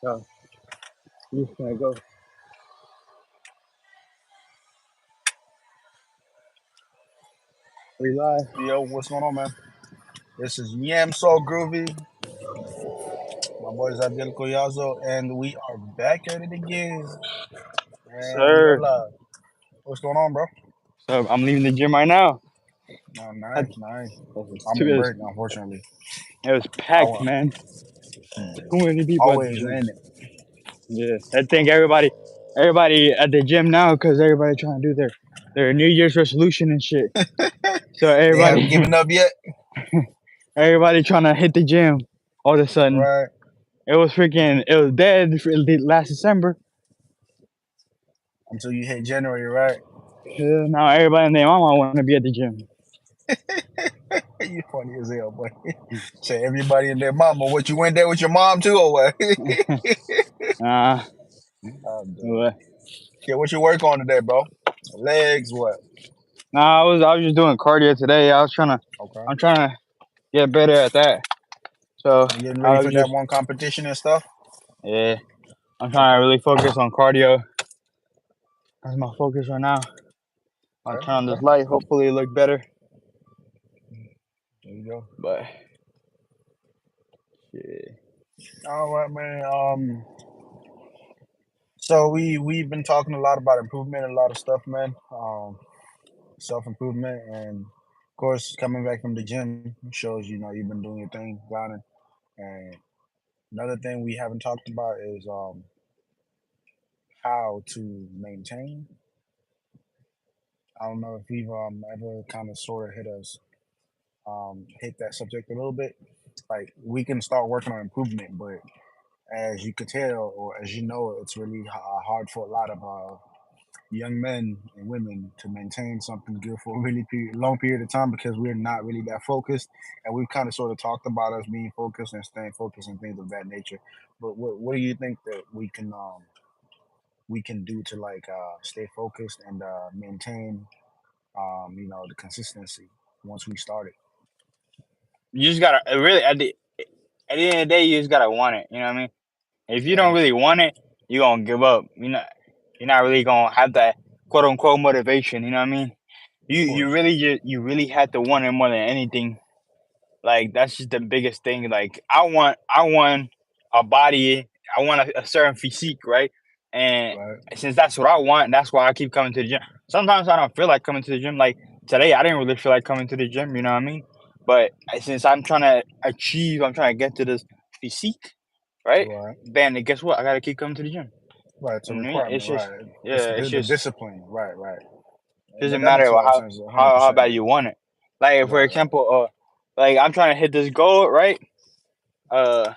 So we're just gonna go. We live. Yo, what's going on, man? This is YemSoGroovy. My boy is Identical Yazo, and we are back at it again. And we are Sir. live. What's going on, bro? So I'm leaving the gym right now. Oh, Had, nice, nice. it I'm on break, unfortunately. was I packed, was man. Too many people at the always gym. in it. Yeah, I think everybody at the gym now because everybody trying to do their New Year's resolution and shit. So They haven't everybody given up yet, everybody trying to hit the gym. All of a sudden, right? it was dead for the last December. Until you hit January, right? Yeah, now everybody and their mama want to be at the gym. You funny as hell, boy. Say everybody and their mama. What, you went there with your mom too, or what? Nah, I'm dead. but- Yeah, what you work on today, bro? Legs, what? nah. I was just doing cardio today. Okay. I'm trying to get better at that. So You getting ready I for was that just one competition and stuff? yeah. I'm trying to Okay. really focus on cardio. That's my focus right now. I'll Okay. turn on Okay. this light. Hopefully, it look better. There you go. But yeah, All right, man. So we've been talking a lot about improvement, a lot of stuff, man. Self improvement, and of course, coming back from the gym shows you've been doing your thing, grinding. And another thing we haven't talked about is how to maintain. I don't know if we've ever kind of sort of hit that subject a little bit. Like we can start working on improvement, but as you could tell, or as you know, it's really hard for a lot of young men and women to maintain something good for a really long period of time because we're not really that focused. And we've kind of sort of talked about us being focused and staying focused and things of that nature. But what do you think that we can do to like stay focused and maintain the consistency once we started? you just gotta really at the end of the day, you just gotta want it. You know what I mean? If you don't Right, really want it, you gonna give up. You're not really gonna have that quote unquote motivation. You know what I mean? of course. You really have to want it more than anything. Like that's just the biggest thing. Like I want a body. I want a certain physique, right? And Right, since that's what I want, that's why I keep coming to the gym. Sometimes I don't feel like coming to the gym. Like today, I didn't really feel like coming to the gym. You know what I mean? But since I'm trying to achieve, I'm trying to get to this physique, right? right, Then guess what? I gotta keep coming to the gym. right. It's You a know what I mean? requirement, It's just right? It's yeah. It's the just discipline, right, right. doesn't That makes matter a lot of sense, 100%. how bad you want it. Like for Right, right. example, like I'm trying to hit this goal, right? Uh,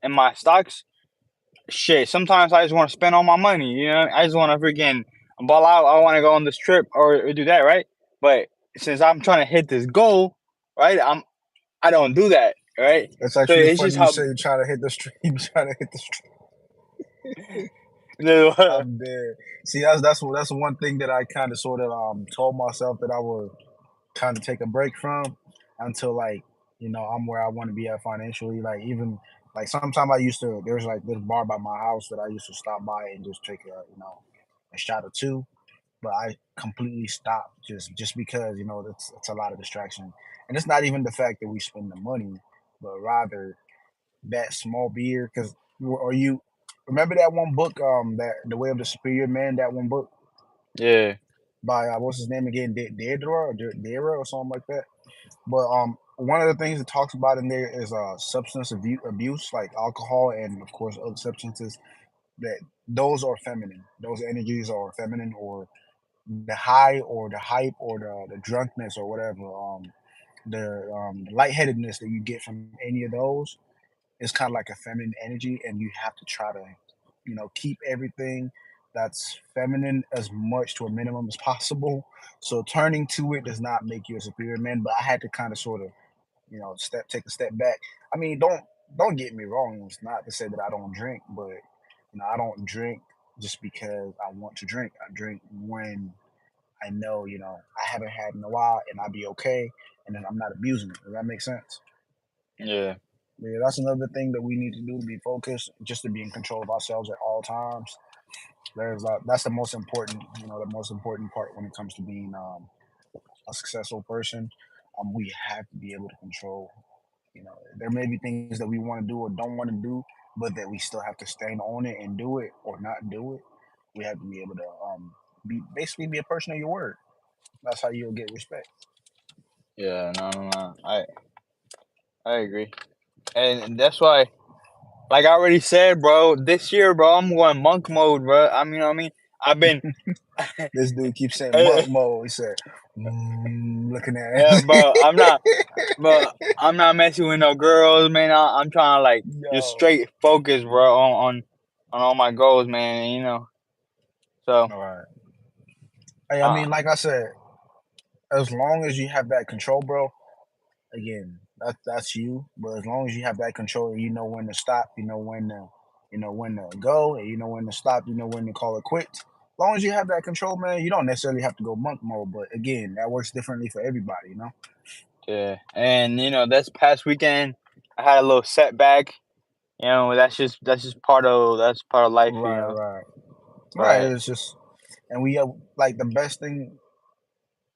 in my stocks, shit. Sometimes I just want to spend all my money. You know, I just want to freaking ball out. I want to go on this trip or do that, right? But since I'm trying to hit this goal, right? I don't do that, right? It's So actually it's just funny you how say you try to hit the street. You try to hit the street. the I'm dead. See, that's one thing that I kind of sort of told myself that I would kind of take a break from until like I'm where I want to be at financially. Like even like sometimes I used to there's like this bar by my house that I used to stop by and just take a shot or two, but I completely stopped just because it's a lot of distraction, and it's not even the fact that we spend the money, but rather that small beer. Because or you remember that one book, that The Way of the Superior Man, that one book yeah. by what's his name again, Deidre or Deidre or something like that. But one of the things it talks about in there is substance abuse, like alcohol and of course other substances. That those are feminine. Those energies are feminine, or the high or the hype or the drunkenness or whatever. The lightheadedness that you get from any of those is kind of like a feminine energy, and you have to try to keep everything that's feminine as much to a minimum as possible. So turning to it does not make you a superior man, but I had to kind of sort of take a step back. I mean, don't get me wrong, it's not to say that I don't drink, but I don't drink just because I want to drink. I drink when I know I haven't had in a while, and I'll be okay, and then I'm not abusing it. Does that make sense? Yeah. Yeah, that's another thing that we need to do to be focused, just to be in control of ourselves at all times. That's the most important, the most important part when it comes to being a successful person. We have to be able to control. There may be things that we want to do or don't want to do, but that we still have to stand on it and do it or not do it. We have to be able to be basically be a person of your word. That's how you'll get respect. Yeah, no, no, no. I agree, and that's why, like I already said, bro. This year, bro, I'm going monk mode, bro. I mean, you know what I mean, I've been, This dude keeps saying monk mode. He said, looking at yeah, it. bro. I'm not messing with no girls, man. I'm trying to like just Yo. straight focus, bro, on all my goals, man. You know, so All right. Hey, I uh, mean, like I said, as long as you have that control, bro, again, that's you. But as long as you have that control, you know when to stop, you know when to go, and you know when to stop, you know when to call it quits. As long as you have that control, man, you don't necessarily have to go monk mode. But again, that works differently for everybody. yeah, and you know, this past weekend I had a little setback. You know, that's part of life. You Right, know, right, right. but It's just, and we have like the best thing.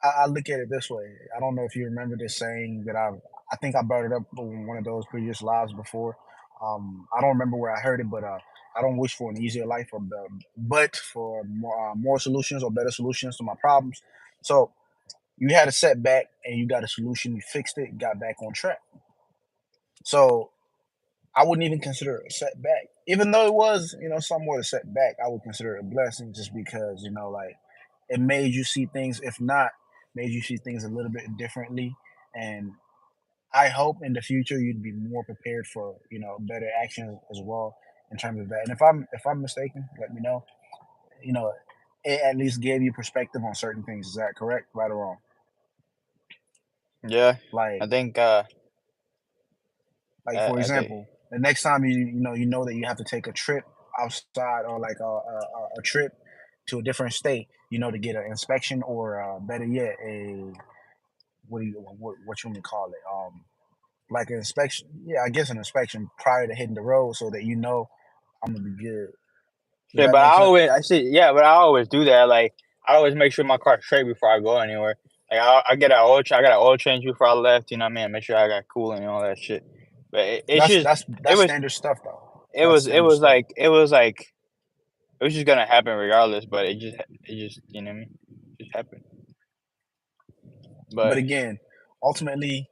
I look at it this way. I don't know if you remember this saying that I think I brought it up on one of those previous lives before. I don't remember where I heard it, but I don't wish for an easier life, but for more solutions or better solutions to my problems. So you had a setback and you got a solution. You fixed it, got back on track. So I wouldn't even consider it a setback, even though it was, somewhat a setback. I would consider it a blessing, just because, like it made you see things, if not, made you see things a little bit differently. And I hope in the future you'd be more prepared for, better actions as well in terms of that. And if I'm mistaken, let me know. You know, it at least gave you perspective on certain things. Is that correct, right or wrong? yeah, Like I think Like for I think example, the next time you know that you have to take a trip outside, or like a trip to a different state, to get an inspection, or better yet, a what you want to call it, like an inspection. Yeah, I guess an inspection prior to hitting the road, so that I'm gonna be good. Does yeah, that but make sense? I see, yeah, but I always do that. Like I always make sure my car's straight before I go anywhere. Like I get I got an oil change before I left. You know what I mean? Make sure I got coolant and all that shit. But it's That's just that's it that's was standard stuff, though. That's it standard was stuff. like it was just gonna happen regardless. But it just you know what I mean? It just happened. But But again, ultimately,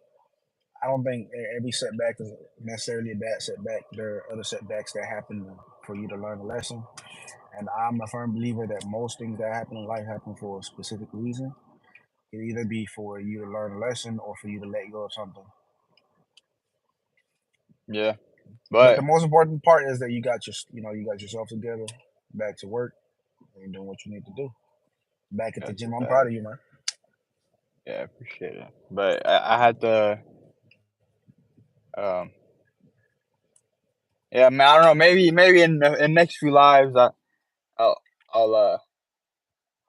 I don't think every setback is necessarily a bad setback. There are other setbacks that happen for you to learn a lesson. And I'm a firm believer that most things that happen in life happen for a specific reason. It either be for you to learn a lesson or for you to let go of something. yeah, But the but most important part is that you got yourself together, back to work, and you're doing what you need to do. Back at the that's a gym, I'm proud fact. of you, man. Yeah, I appreciate it. But I had to um yeah, man. I don't know. Maybe in next few lives I'll I'll uh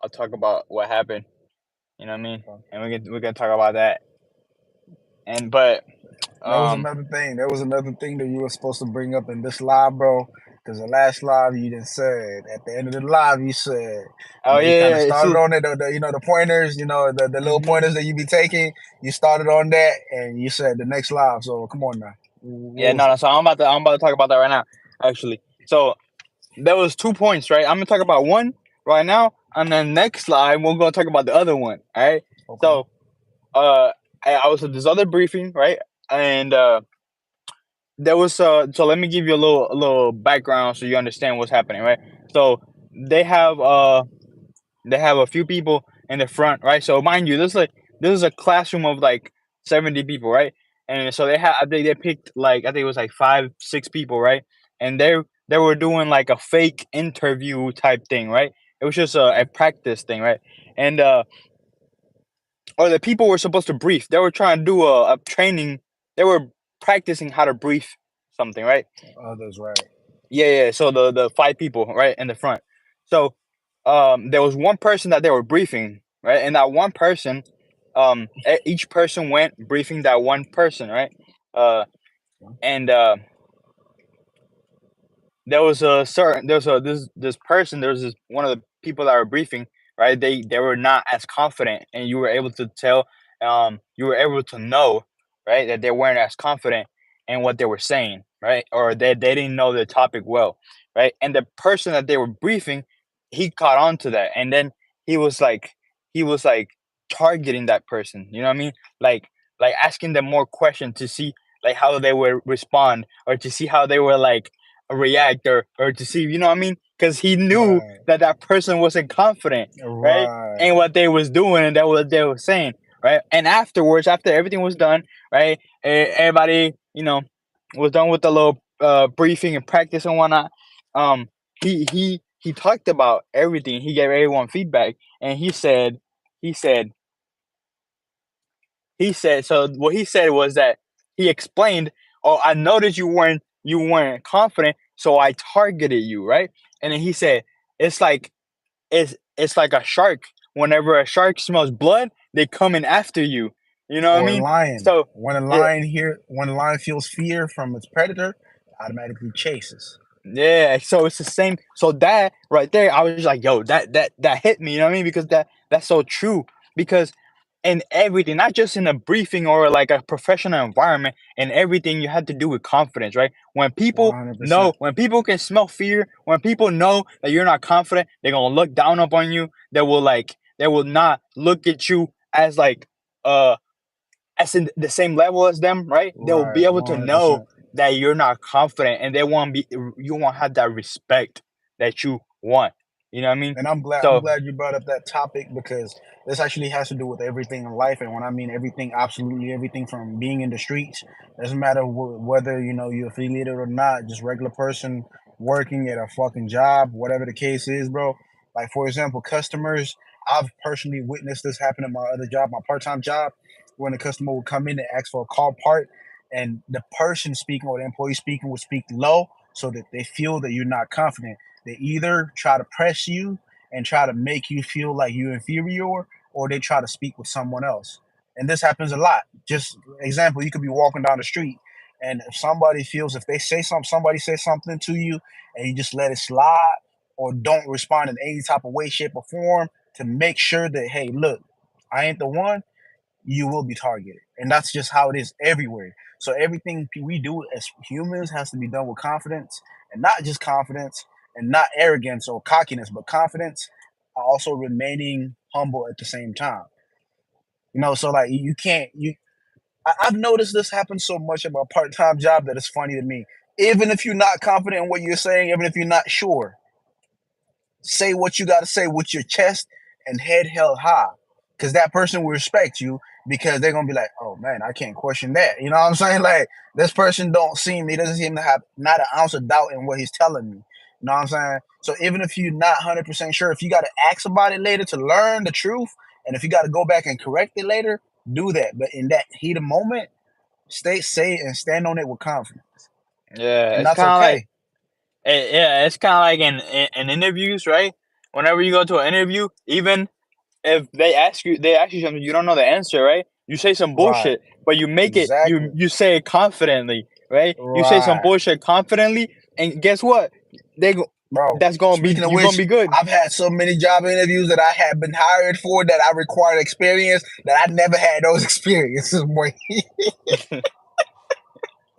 I'll talk about what happened. You know what I mean? Okay. And we can talk about that. And but There was um another thing. There was another thing that you were supposed to bring up in this live, bro. Because the last live you didn't said at the end of the live you said, oh you kind of yeah, started so on it. The pointers, the little hmm pointers that you be taking. You started on that, and you said the next live. So come on now, yeah, what no, was no. it? So I'm about to talk about that right now. Actually, so there was 2 points, right? I'm gonna talk about one right now, and then next slide we're gonna talk about the other one. All right. Okay. So I was at this other briefing, right? And there was so let me give you a little background so you understand what's happening, right? So they have uh they have a few people in the front, right? So mind you, this is a classroom of like 70 people, right? And so I think they picked like I think it was like 6 people, right? And they were doing like a fake interview type thing, right? It was just a practice thing, right? And or the people were supposed to brief. They were trying to do a training. They were practicing how to brief something, right? Others, right? Yeah, yeah. So the 5 people right in the front. So there was one person that they were briefing, right? And that one person, each person went briefing that one person, right? Uh, and there was a certain there was a this person there was this one of the people that were briefing, right? They were not as confident, and you were able to tell, you were able to know, right, that they weren't as confident in what they were saying, right, or that they didn't know the topic well, right? And the person that they were briefing, he caught on to that, and then he was like he was like targeting that person, you know what I mean? Like asking them more questions to see like how they would respond, or to see how they were like react, or to see, you know what I mean? Because he knew Right. that that person wasn't confident, right, in Right. what they was doing and that what they were saying, right? And afterwards, after everything was done, right, everybody, was done with the little briefing and practice and whatnot. Um, he talked about everything. He gave everyone feedback, and he said so what he said was that he explained, "Oh, I noticed you weren't confident, so I targeted you, right?" And then he said, "It's like it's like a shark. Whenever a shark smells blood, they coming after you. You know what I Or a mean?" lion. So it, When a lion feels fear from its predator, automatically chases. yeah, so it's the same. So that right there, I was just like, "Yo, that hit me." You know what I mean? Because that's so true. Because in everything, not just in a briefing or like a professional environment, in everything, you have to do with confidence, right? 100%. When people can smell fear, when people know that you're not confident, they're gonna look down upon you. They will not look at you as like uh as in the same level as them, right? They'll be Right. able to know 100%. that you're not confident, and they won't be you won't have that respect that you want. You know what I mean? And I'm So glad you brought up that topic because this actually has to do with everything in life. And when I mean everything, absolutely everything from being in the streets, doesn't matter whether you're affiliated or not, just regular person working at a fucking job, whatever the case is, bro. Like for example, customers. I've personally witnessed this happen at my other job, my part-time job, when a customer would come in and ask for a car part, and the person speaking or the employee speaking would speak low so that they feel that you're not confident. They either try to press you and try to make you feel like you're inferior, or they try to speak with someone else. And this happens a lot. Just example, you could be walking down the street, and if somebody says something to you, and you just let it slide or don't respond in any type of way, shape, or form to make sure that, hey, look, I ain't the one, you will be targeted. And that's just how it is everywhere. So everything we do as humans has to be done with confidence, and not just confidence and not arrogance or cockiness, but confidence, also remaining humble at the same time. So like you can't you I've noticed this happen so much at my part-time job that it's funny to me. Even if you're not confident in what you're saying, even if you're not sure, say what you got to say with your chest and head held high, because that person will respect you, because they're gonna be like, oh man, I can't question that. You know what I'm saying? Like, this person he doesn't seem to have not an ounce of doubt in what he's telling me. You know what I'm saying? So even if you're not 100% sure, if you got to ask about it later to learn the truth, and if you got to go back and correct it later, do that. But in that heat of moment, say and stand on it with confidence, yeah, and it's that's kind of like okay. yeah, it's kind of like in interviews, right? Whenever you go to an interview, even if they ask you something you don't know the answer, right? You say some Right. bullshit, but you make it Exactly. you say it confidently, right? You say some Right. bullshit confidently, and guess what? They go Bro, that's gonna be speaking of you're gonna which, be good. I've had so many job interviews that I have been hired for that I required experience that I never had those experiences, boy.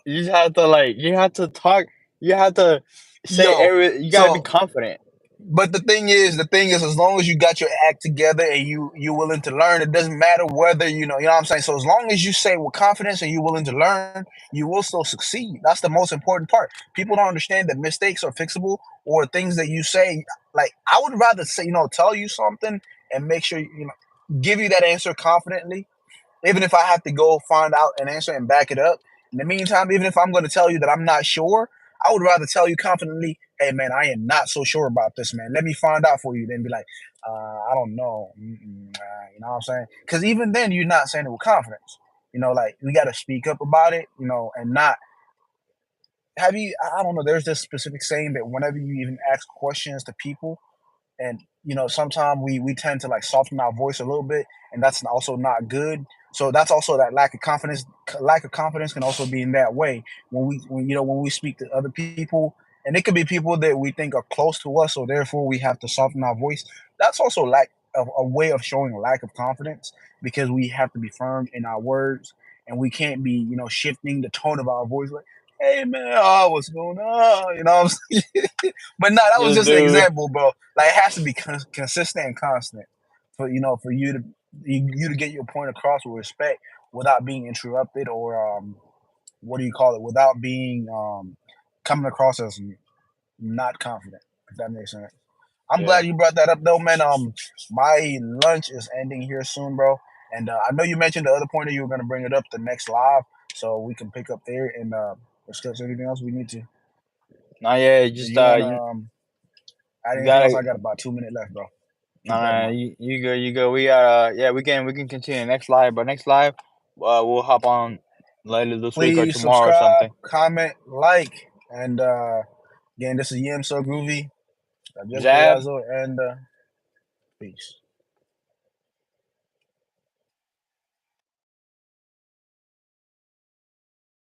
You just have to like you have to talk. You have to say Yo, every. You gotta be so confident. but the thing is, as long as you got your act together and you willing to learn, it doesn't matter whether you know what I'm saying. So as long as you say with confidence and you're willing to learn, you will still succeed. That's the most important part. People don't understand that mistakes are fixable, or things that you say. Like, I would rather say, tell you something and make sure give you that answer confidently, even if I have to go find out an answer and back it up. In the meantime, even if I'm going to tell you that I'm not sure, I would rather tell you confidently, hey, man, I am not so sure about this, man. Let me find out for you. Then be like, I don't know. You know what I'm saying? Because even then, you're not saying it with confidence. Like, we got to speak up about it, and not have you, I don't know. There's this specific saying that whenever you even ask questions to people, and sometimes we tend to like soften our voice a little bit, and that's also not good. So that's also that lack of confidence. Lack of confidence can also be in that way when we speak to other people, and it could be people that we think are close to us, so therefore we have to soften our voice. That's also like a way of showing a lack of confidence, because we have to be firm in our words, and we can't be shifting the tone of our voice like, "Hey man, oh, what's going on?" You know what I'm saying? But no, that was Yes, just an dude. example, bro. Like it has to be consistent and constant for you to get your point across with respect without being interrupted, or what do you call it? Without being coming across as not confident. If that makes sense. I'm Yeah. glad you brought that up, though, man. My lunch is ending here soon, bro, and I know you mentioned the other pointer you were gonna bring it up the next live, so we can pick up there and discuss anything else we need to. Nah, yeah, Do just you wanna add you anything else? I gotta. got about 2 minutes left, bro. Keep that in Nah, mind. you go, you go. We got yeah, we can continue next live, but next live, we'll hop on later this week or Please tomorrow or subscribe, something. comment, like, and again, this is YemSoGroovy, Jab. Yazo, and peace.